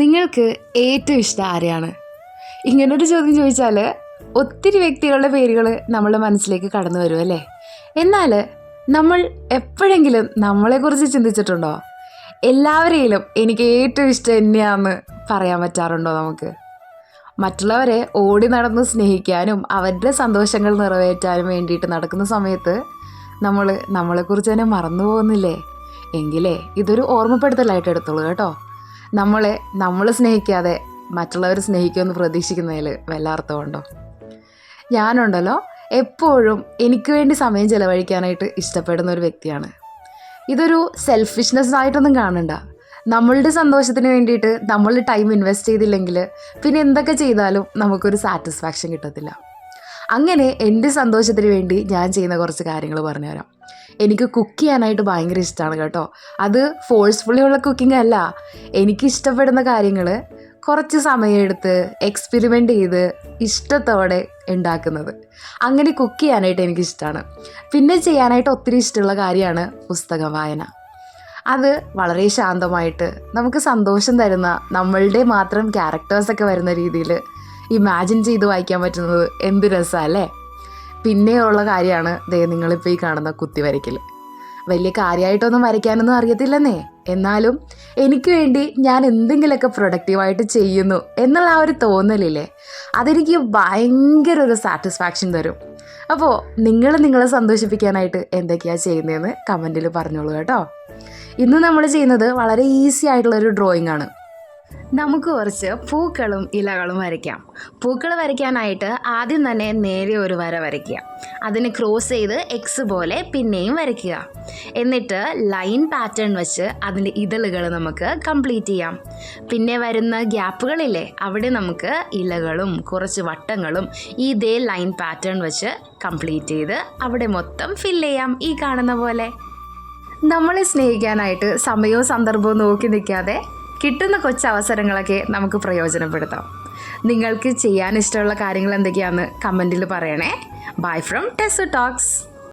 നിങ്ങൾക്ക് ഏറ്റവും ഇഷ്ടം ആരെയാണ്? ഇങ്ങനൊരു ചോദ്യം ചോദിച്ചാൽ ഒത്തിരി വ്യക്തികളുടെ പേരുകൾ നമ്മളുടെ മനസ്സിലേക്ക് കടന്നു വരും അല്ലേ? എന്നാൽ നമ്മൾ എപ്പോഴെങ്കിലും നമ്മളെക്കുറിച്ച് ചിന്തിച്ചിട്ടുണ്ടോ? എല്ലാവരെയും എനിക്ക് ഏറ്റവും ഇഷ്ടം എന്നെയാണെന്ന് പറയാൻ പറ്റാറുണ്ടോ നമുക്ക്? മറ്റുള്ളവരെ ഓടി നടന്ന് സ്നേഹിക്കാനും അവരുടെ സന്തോഷങ്ങൾ നിറവേറ്റാനും വേണ്ടിയിട്ട് നടക്കുന്ന സമയത്ത് നമ്മളെക്കുറിച്ച് തന്നെ മറന്നു പോകുന്നില്ലേ? എങ്കിലേ ഇതൊരു ഓർമ്മപ്പെടുത്തലായിട്ട് എടുത്തോളൂ കേട്ടോ. നമ്മൾ സ്നേഹിക്കാതെ മറ്റുള്ളവർ സ്നേഹിക്കുമെന്ന് പ്രതീക്ഷിക്കുന്നതിൽ വല്ല അർത്ഥമുണ്ടോ? ഞാനുണ്ടല്ലോ എപ്പോഴും എനിക്ക് വേണ്ടി സമയം ചിലവഴിക്കാനായിട്ട് ഇഷ്ടപ്പെടുന്ന ഒരു വ്യക്തിയാണ്. ഇതൊരു സെൽഫിഷ്നെസ് ആയിട്ടൊന്നും കാണണ്ട. നമ്മളുടെ സന്തോഷത്തിന് വേണ്ടിയിട്ട് നമ്മൾ ടൈം ഇൻവെസ്റ്റ് ചെയ്തില്ലെങ്കിൽ പിന്നെ എന്തൊക്കെ ചെയ്താലും നമുക്കൊരു സാറ്റിസ്ഫാക്ഷൻ കിട്ടത്തില്ല. അങ്ങനെ എൻ്റെ സന്തോഷത്തിന് വേണ്ടി ഞാൻ ചെയ്യുന്ന കുറച്ച് കാര്യങ്ങൾ പറഞ്ഞുതരാം. എനിക്ക് കുക്ക് ചെയ്യാനായിട്ട് ഭയങ്കര ഇഷ്ടമാണ് കേട്ടോ. അത് ഫോഴ്സ്ഫുള്ളി ഉള്ള കുക്കിംഗ് അല്ല. എനിക്കിഷ്ടപ്പെടുന്ന കാര്യങ്ങൾ കുറച്ച് സമയമെടുത്ത് എക്സ്പെരിമെൻ്റ് ചെയ്ത് ഇഷ്ടത്തോടെ ഉണ്ടാക്കുന്നത്. അങ്ങനെ കുക്ക് ചെയ്യാനായിട്ട് എനിക്കിഷ്ടമാണ്. പിന്നെ ചെയ്യാനായിട്ട് ഒത്തിരി ഇഷ്ടമുള്ള കാര്യമാണ് പുസ്തകം വായന. അത് വളരെ ശാന്തമായിട്ട് നമുക്ക് സന്തോഷം തരുന്ന നമ്മളുടെ മാത്രം ക്യാരക്ടേഴ്സൊക്കെ വരുന്ന രീതിയിൽ ഇമാജിൻ ചെയ്ത് വായിക്കാൻ പറ്റുന്നത് എന്ത് രസമല്ലേ? പിന്നെയുള്ള കാര്യമാണ് നിങ്ങളിപ്പോൾ ഈ കാണുന്ന കുത്തി വരയ്ക്കൽ. വലിയ കാര്യമായിട്ടൊന്നും വരയ്ക്കാനൊന്നും അറിയത്തില്ലെന്നേ, എന്നാലും എനിക്ക് വേണ്ടി ഞാൻ എന്തെങ്കിലുമൊക്കെ പ്രൊഡക്റ്റീവായിട്ട് ചെയ്യുന്നു എന്നുള്ള ആ ഒരു തോന്നലില്ലേ, അതെനിക്ക് ഭയങ്കര ഒരു സാറ്റിസ്ഫാക്ഷൻ തരും. അപ്പോൾ നിങ്ങളെ സന്തോഷിപ്പിക്കാനായിട്ട് എന്തൊക്കെയാണ് ചെയ്യുന്നതെന്ന് കമൻറ്റിൽ പറഞ്ഞോളൂ കേട്ടോ. ഇന്ന് നമ്മൾ ചെയ്യുന്നത് വളരെ ഈസി ആയിട്ടുള്ളൊരു ഡ്രോയിങ് ആണ്. നമുക്ക് കുറച്ച് പൂക്കളും ഇലകളും വരയ്ക്കാം. പൂക്കൾ വരയ്ക്കാനായിട്ട് ആദ്യം തന്നെ നേരെ ഒരു വര വരയ്ക്കുക. അതിന് ക്രോസ് ചെയ്ത് എക്സ് പോലെ പിന്നെയും വരയ്ക്കുക. എന്നിട്ട് ലൈൻ പാറ്റേൺ വെച്ച് അതിൻ്റെ ഇതളുകൾ നമുക്ക് കംപ്ലീറ്റ് ചെയ്യാം. പിന്നെ വരുന്ന ഗ്യാപ്പുകളില്ലേ, അവിടെ നമുക്ക് ഇലകളും കുറച്ച് വട്ടങ്ങളും ഇതേ ലൈൻ പാറ്റേൺ വെച്ച് കംപ്ലീറ്റ് ചെയ്ത് അവിടെ മൊത്തം ഫില്ല് ചെയ്യാം. ഈ കാണുന്ന പോലെ നമ്മളെ സ്നേഹിക്കാനായിട്ട് സമയവും സന്ദർഭവും നോക്കി നിൽക്കാതെ കിട്ടുന്ന കൊച്ചവസരങ്ങളൊക്കെ നമുക്ക് പ്രയോജനപ്പെടുത്താം. നിങ്ങൾക്ക് ചെയ്യാൻ ഇഷ്ടമുള്ള കാര്യങ്ങൾ എന്തൊക്കെയാണെന്ന് കമൻറ്റിൽ പറയണേ. Bye from Tesu talks.